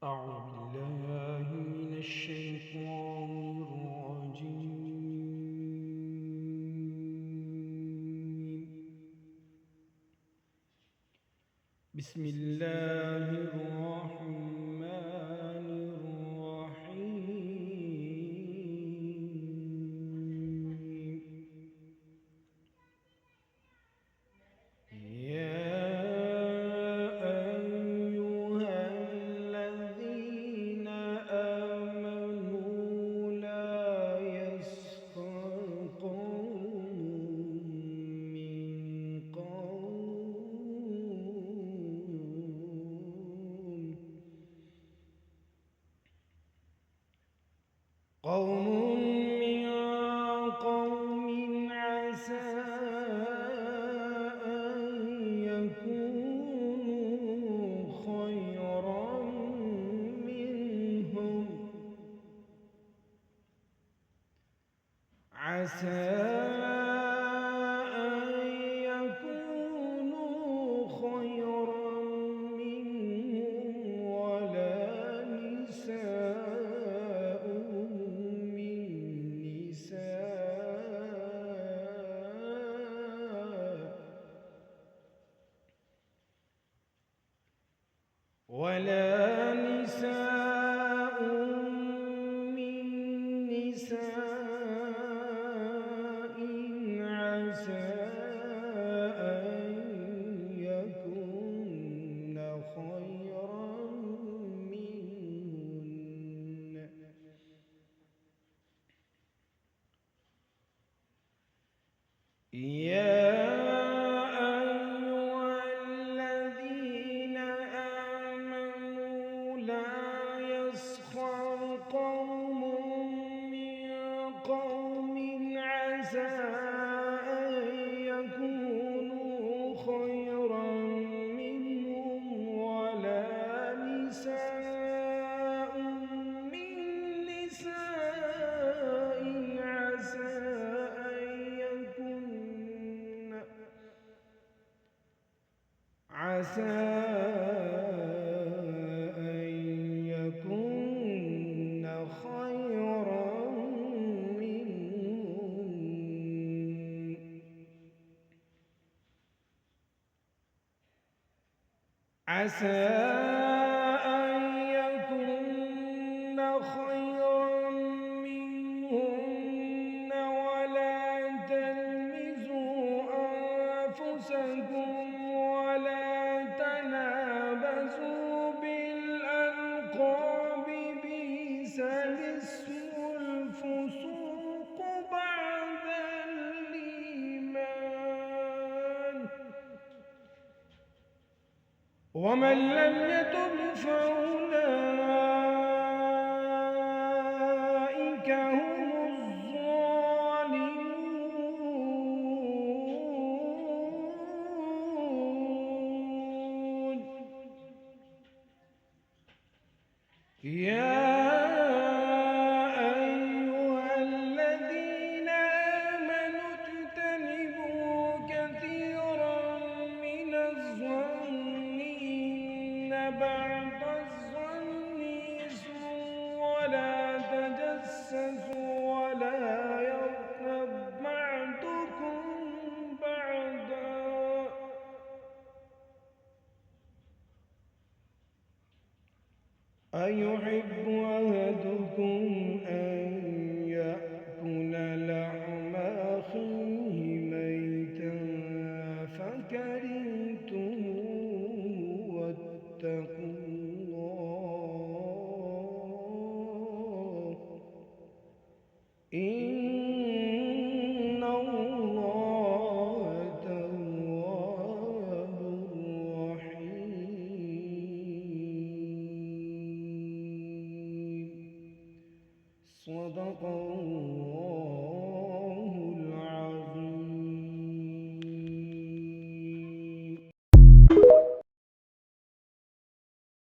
أعوذ بالله من الشيطان الرجيم. بسم الله الرحمن الرحيم. يا أيها الذين آمنوا لا يسخر قوم من قوم عسى أن يكونوا خيرا منهم، ولا نساء من نساء عسى أن يكن خيرا منهن. يا أيها الذين آمنوا لا يسخر قوم من قوم عسى أن يكونوا خيرا منهم، ولا نساء من نساء عسى أن يكن خيرا منهن. عسى أن يكن خيرا منهن، ولا تلمزوا أنفسكم ولا تنابزوا بالألقاب، بئس الاسم الفسوق بعد الإيمان، ومن لم يتب فأولئك هم الظالمون. يا أيها الذين آمنوا اجتنبوا كثيرا من الظن إن بعض الظن إثم، ولا تجسسوا ولا يغتب بعضكم بعضا، أيحب أحدكم أن يأكل لحم أخيه ميتا فكرهتموه، واتقوا الله إن الله تواب رحيم. صدق الله.